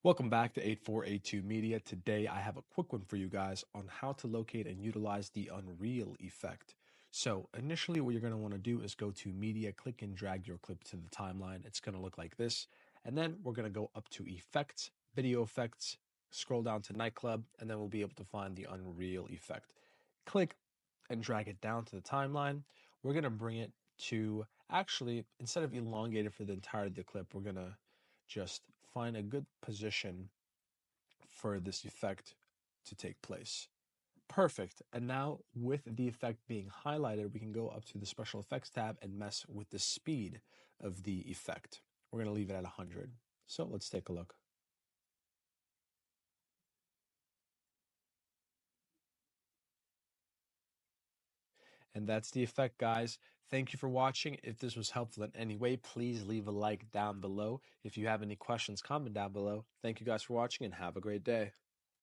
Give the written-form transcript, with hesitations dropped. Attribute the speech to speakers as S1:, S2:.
S1: Welcome back to 8482 Media. Today I have a quick one for you guys on how to locate and utilize the Unreal effect. So initially what you're going to want to do is go to Media, click and drag your clip to the timeline. It's going to look like this. And then we're going to go up to Effects, Video Effects, scroll down to Nightclub, and then we'll be able to find the Unreal effect. Click and drag it down to the timeline. We're going to bring it to, actually, instead of elongated for the entirety of the clip, we're going to just find a good position for this effect to take place. Perfect. And now with the effect being highlighted, we can go up to the special effects tab and mess with the speed of the effect. We're going to leave it at 100. So let's take a look. And that's the effect, guys. Thank you for watching. If this was helpful in any way, please leave a like down below. If you have any questions, comment down below. Thank you guys for watching and have a great day.